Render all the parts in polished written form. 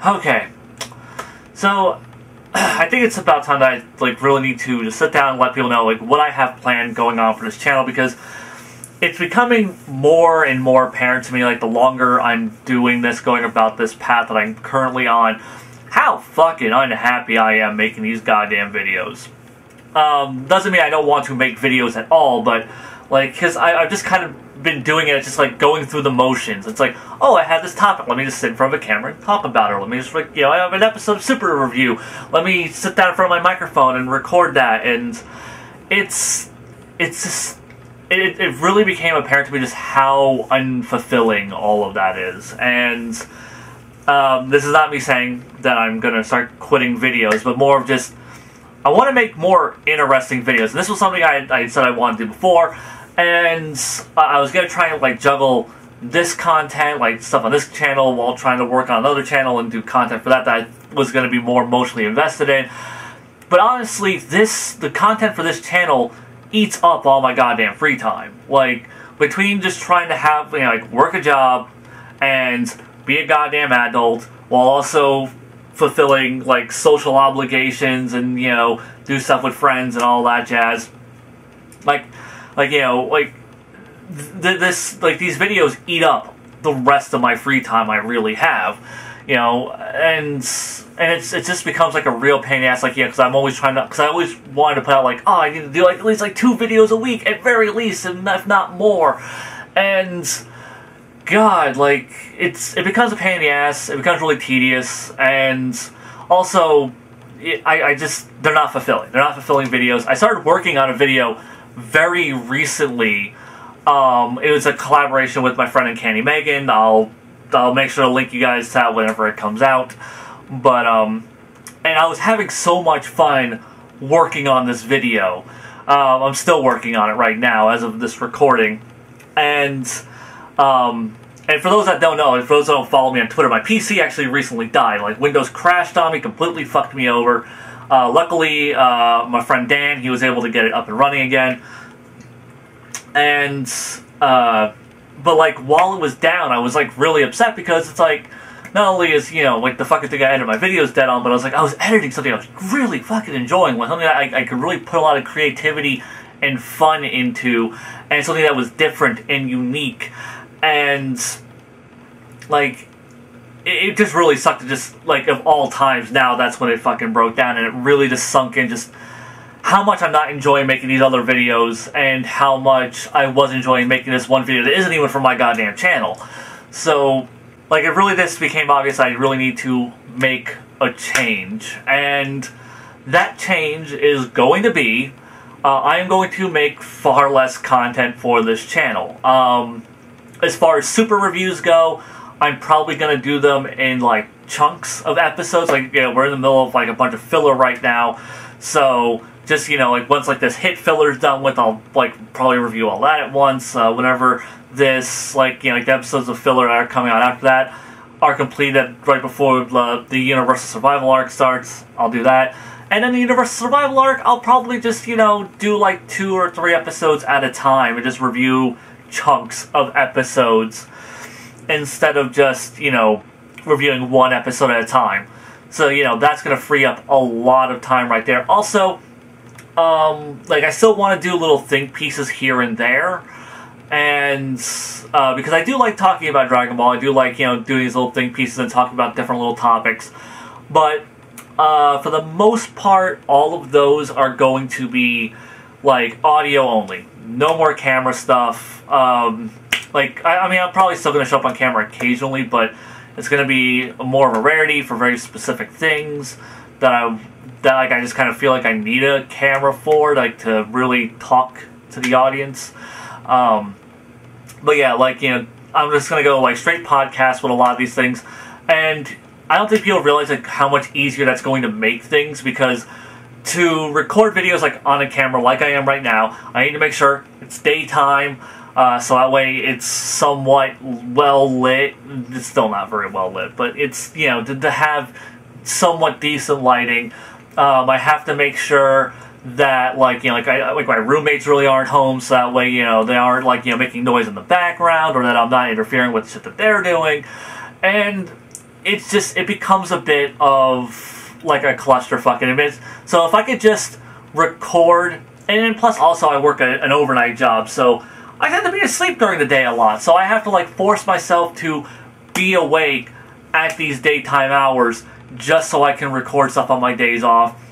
Okay, so I think it's about time that I really need to just sit down and let people know what I have planned going on for this channel, because it's becoming more and more apparent to me the longer I'm doing this, going about this path that I'm currently on, how fucking unhappy I am making these goddamn videos. Doesn't mean I don't want to make videos at all, but because I've just kind of been doing it, just going through the motions. It's oh, I have this topic, let me just sit in front of a camera and talk about it. Let me just I have an episode of Super Review, let me sit down in front of my microphone and record that. And it really became apparent to me just how unfulfilling all of that is. And this is not me saying that I'm gonna start quitting videos, but more of just I want to make more interesting videos. And this was something I said I wanted to do before, and I was gonna try and juggle this content, stuff on this channel, while trying to work on another channel and do content for that I was gonna be more emotionally invested in. But honestly, the content for this channel eats up all my goddamn free time. Between just trying to have work a job and be a goddamn adult, while also fulfilling social obligations and do stuff with friends and all that jazz. These videos eat up the rest of my free time I really have, and it just becomes a real pain in the ass. Because I'm always trying to, because I always wanted to put out oh, I need to do at least 2 videos a week at very least, and if not more. And God, it becomes a pain in the ass. It becomes really tedious, and also they're not fulfilling. They're not fulfilling videos. I started working on a video very recently. It was a collaboration with my friend Uncanny Megan. I'll make sure to link you guys to that whenever it comes out. But and I was having so much fun working on this video. I'm still working on it right now as of this recording. And for those that don't know, for those that don't follow me on Twitter, my PC actually recently died. Windows crashed on me, completely fucked me over. Luckily, my friend Dan, he was able to get it up and running again. And, but while it was down, I was really upset, because it's not only is, the fucking thing I ended my videos dead on, but I was editing something I was really fucking enjoying, something that I could really put a lot of creativity and fun into, and something that was different and unique. And it just really sucked to just of all times now, that's when it fucking broke down, and it really just sunk in just how much I'm not enjoying making these other videos, and how much I was enjoying making this one video that isn't even from my goddamn channel. So it really just became obvious I really need to make a change, and that change is going to be I am going to make far less content for this channel. As far as Super Reviews go, I'm probably going to do them in chunks of episodes. We're in the middle of a bunch of filler right now, so just once this hit filler's done with, I'll probably review all that at once. Whenever this the episodes of filler that are coming out after that are completed right before the Universal Survival arc starts, I'll do that. And then the Universal Survival arc, I'll probably just do 2 or 3 episodes at a time and just review chunks of episodes, instead of just reviewing 1 episode at a time. So that's gonna free up a lot of time right there. Also, I still want to do little think pieces here and there, and because I do like talking about Dragon Ball, I do like doing these little think pieces and talking about different little topics. But for the most part, all of those are going to be audio only. No more camera stuff. I mean, I'm probably still going to show up on camera occasionally, but it's going to be more of a rarity for very specific things that I just kind of feel I need a camera for, to really talk to the audience. But yeah, I'm just going to go straight podcast with a lot of these things, and I don't think people realize how much easier that's going to make things, because to record videos on a camera like I am right now, I need to make sure it's daytime, so that way it's somewhat well lit. It's still not very well lit, but it's, to have somewhat decent lighting. I have to make sure that my roommates really aren't home, so that way they aren't making noise in the background, or that I'm not interfering with shit that they're doing. And it's just, it becomes a bit of like a clusterfuck in a bit. So if I could just record, and then plus also I work an overnight job, so I have to be asleep during the day a lot, so I have to like force myself to be awake at these daytime hours just so I can record stuff on my days off.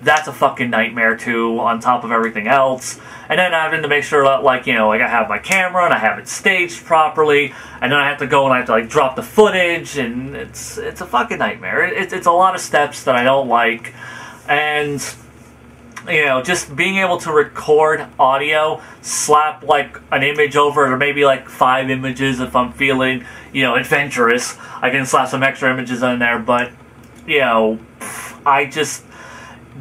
That's a fucking nightmare too, on top of everything else. And then having to make sure that, like, you know, like I have my camera and I have it staged properly, and then I have to go and I have to like drop the footage, and it's a fucking nightmare. It's a lot of steps that I don't like, and you know, just being able to record audio, slap like an image over it, or maybe like 5 images if I'm feeling, you know, adventurous. I can slap some extra images in there, but you know,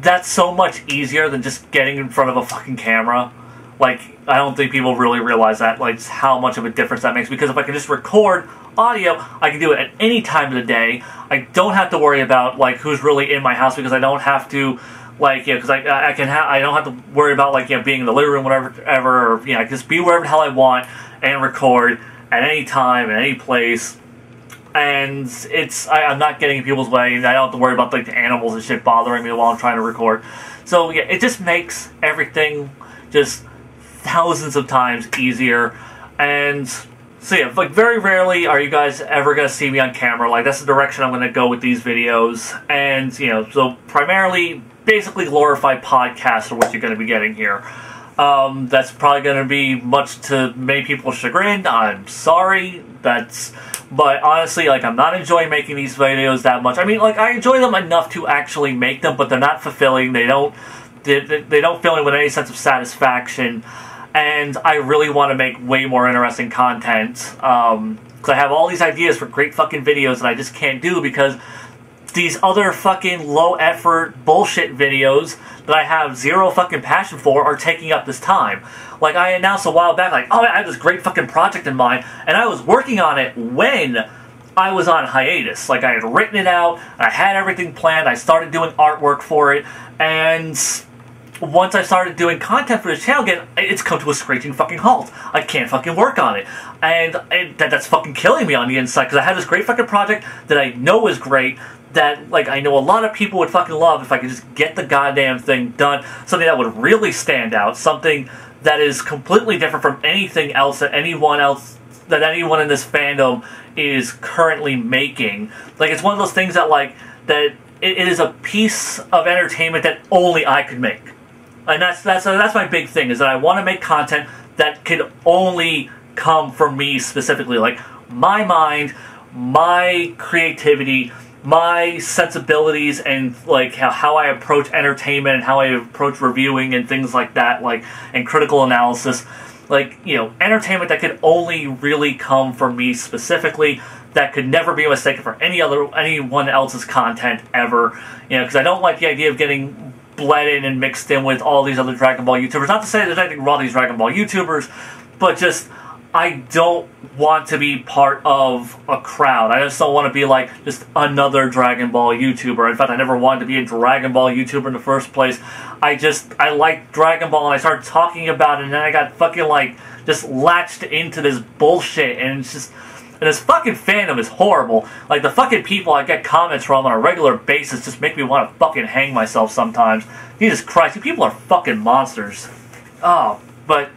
that's so much easier than just getting in front of a fucking camera. Like, I don't think people really realize that, like, how much of a difference that makes, because if I can just record audio, I can do it at any time of the day. I don't have to worry about, like, who's really in my house, because I don't have to, like, you know, because I don't have to worry about, like, you know, being in the living room, whatever, or, you know, I can just be wherever the hell I want and record at any time, at any place. And I'm not getting in people's way, and I don't have to worry about, like, the animals and shit bothering me while I'm trying to record. So, yeah, it just makes everything just thousands of times easier. And so, yeah, like, very rarely are you guys ever going to see me on camera. Like, that's the direction I'm going to go with these videos. And, you know, so primarily, basically glorified podcasts are what you're going to be getting here. That's probably going to be much to many people's chagrin. I'm sorry. But honestly, like, I'm not enjoying making these videos that much. I mean, like, I enjoy them enough to actually make them, but they're not fulfilling. They don't fill me with any sense of satisfaction. And I really want to make way more interesting content. Because I have all these ideas for great fucking videos that I just can't do because these other fucking low-effort bullshit videos that I have zero fucking passion for are taking up this time. Like, I announced a while back, like, oh, I have this great fucking project in mind, and I was working on it when I was on hiatus. Like, I had written it out, I had everything planned, I started doing artwork for it, and once I started doing content for this channel again, it's come to a screeching fucking halt. I can't fucking work on it. And that's fucking killing me on the inside, because I had this great fucking project that I know is great, that, like, I know a lot of people would fucking love if I could just get the goddamn thing done. Something that would really stand out. Something that is completely different from anything else that anyone in this fandom is currently making. Like, it's one of those things that, like, that it is a piece of entertainment that only I could make. And that's my big thing, is that I want to make content that could only come from me specifically. Like, my mind, my creativity, my sensibilities, and like how I approach entertainment and how I approach reviewing and things like that, like, and critical analysis, like, you know, entertainment that could only really come from me specifically, that could never be mistaken for anyone else's content ever, you know, because I don't like the idea of getting bled in and mixed in with all these other Dragon Ball YouTubers. Not to say there's anything wrong with these Dragon Ball YouTubers, but just, I don't want to be part of a crowd. I just don't want to be like just another Dragon Ball YouTuber. In fact, I never wanted to be a Dragon Ball YouTuber in the first place. I like Dragon Ball, and I started talking about it, and then I got fucking, like, just latched into this bullshit, and it's just, and this fucking fandom is horrible. Like, the fucking people I get comments from on a regular basis just make me want to fucking hang myself sometimes. Jesus Christ, you people are fucking monsters. Oh, but,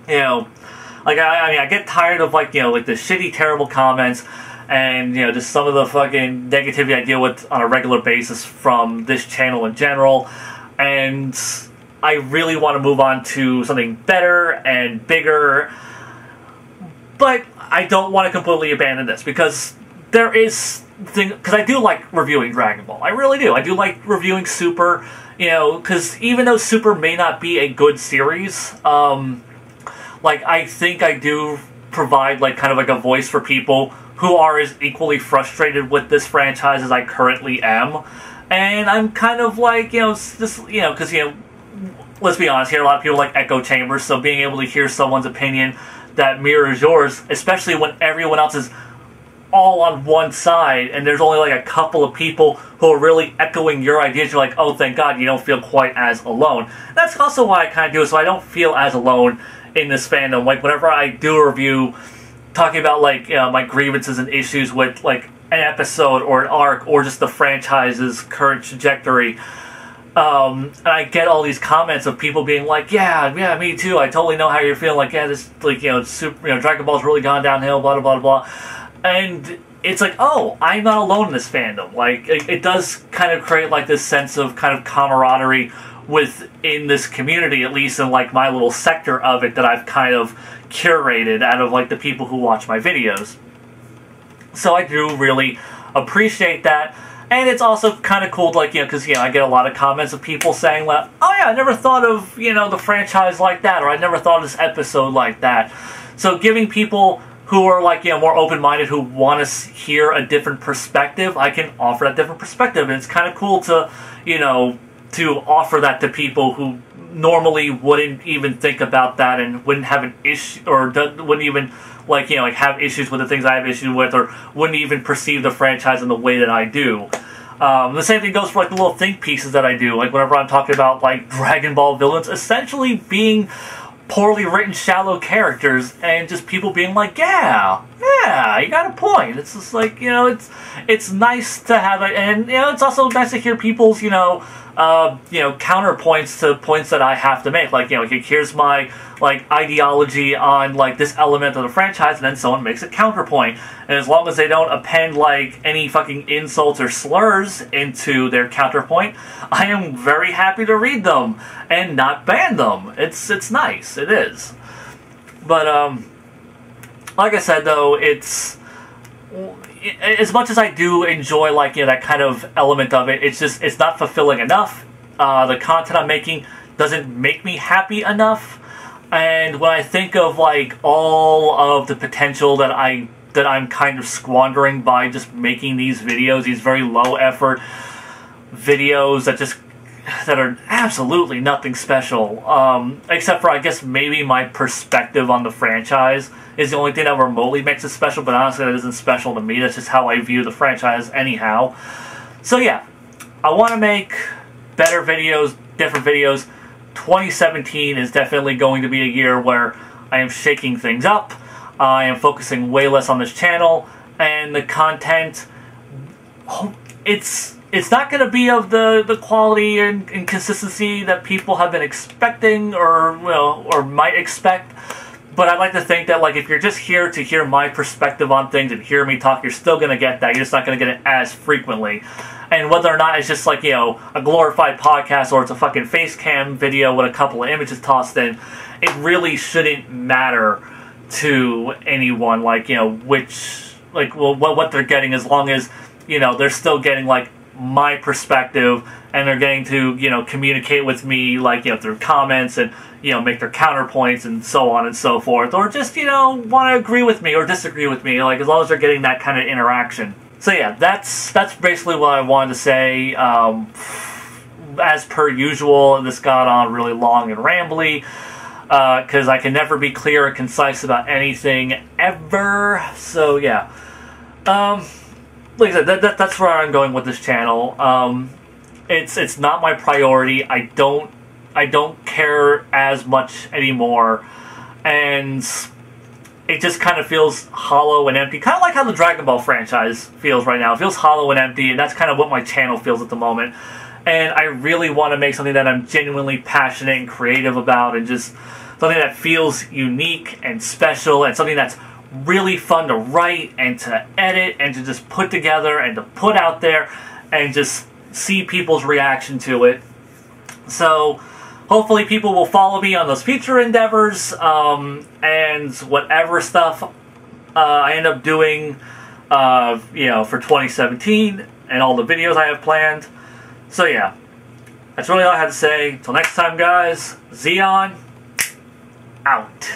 you know, like, I mean, I get tired of, like, you know, like, the shitty, terrible comments, and, you know, just some of the fucking negativity I deal with on a regular basis from this channel in general, and I really want to move on to something better and bigger, but I don't want to completely abandon this, because there is because I do like reviewing Dragon Ball. I really do. I do like reviewing Super, you know, because even though Super may not be a good series, like, I think I do provide, like, kind of like a voice for people who are as equally frustrated with this franchise as I currently am. And I'm kind of like, you know, just, you know, because, you know, let's be honest here, a lot of people like echo chambers, so being able to hear someone's opinion that mirrors yours, especially when everyone else is all on one side, and there's only, like, a couple of people who are really echoing your ideas, you're like, oh, thank God, you don't feel quite as alone. That's also why I kind of do it, so I don't feel as alone in this fandom. Like, whenever I do a review talking about, like, you know, my grievances and issues with, like, an episode or an arc or just the franchise's current trajectory. And I get all these comments of people being like, yeah, me too. I totally know how you're feeling. Like, yeah, this, like, Dragon Ball's really gone downhill, blah, blah, blah, blah. And it's like, oh, I'm not alone in this fandom. Like, it does kind of create, like, this sense of kind of camaraderie within this community, at least in, like, my little sector of it that I've kind of curated out of, like, the people who watch my videos. So I do really appreciate that. And it's also kind of cool, like, because, I get a lot of comments of people saying, like, oh yeah, I never thought of, the franchise like that, or I never thought of this episode like that. So giving people who are, like, more open-minded, who want to hear a different perspective, I can offer that different perspective. And it's kind of cool to, to offer that to people who normally wouldn't even think about that and wouldn't have an issue, or wouldn't even, like, have issues with the things I have issues with, or wouldn't even perceive the franchise in the way that I do. The same thing goes for, like, the little think pieces that I do, like, whenever I'm talking about, like, Dragon Ball villains essentially being poorly written, shallow characters, and just people being like, yeah, you got a point. It's just like, it's nice to have it, and, it's also nice to hear people's, counterpoints to points that I have to make. Like, here's my, like, ideology on, like, this element of the franchise, and then someone makes a counterpoint. And as long as they don't append, like, any fucking insults or slurs into their counterpoint, I am very happy to read them and not ban them. It's nice. It is. But, like I said, though, it's, as much as I do enjoy, like, that kind of element of it, it's not fulfilling enough. The content I'm making doesn't make me happy enough. And when I think of, like, all of the potential that I'm kind of squandering by just making these videos, these very low effort videos that are absolutely nothing special, except for, I guess, maybe my perspective on the franchise is the only thing that remotely makes it special, but honestly that isn't special to me. That's just how I view the franchise anyhow. So yeah, I want to make better videos, different videos. 2017 is definitely going to be a year where I am shaking things up. I am focusing way less on this channel, and the content, it's not going to be of the quality and consistency that people have been expecting or might expect. But I'd like to think that, like, if you're just here to hear my perspective on things and hear me talk, you're still going to get that. You're just not going to get it as frequently. And whether or not it's just, like, a glorified podcast or it's a fucking face cam video with a couple of images tossed in, it really shouldn't matter to anyone, like, what they're getting, as long as, they're still getting, like, my perspective, and they're getting to, communicate with me, like, through comments and, make their counterpoints and so on and so forth, or just, want to agree with me or disagree with me, like, as long as they're getting that kind of interaction. So yeah, that's basically what I wanted to say. As per usual, this got on really long and rambly, because I can never be clear and concise about anything, ever. So yeah. Like I said, that's where I'm going with this channel. It's not my priority. I don't care as much anymore, and it just kind of feels hollow and empty. Kind of like how the Dragon Ball franchise feels right now. It feels hollow and empty, and that's kind of what my channel feels at the moment. And I really want to make something that I'm genuinely passionate and creative about, and just something that feels unique and special, and something that's really fun to write and to edit and to just put together and to put out there and just see people's reaction to it. So hopefully people will follow me on those future endeavors, and whatever stuff I end up doing for 2017 and all the videos I have planned. So yeah, that's really all I had to say. Till next time, guys, Zeon out.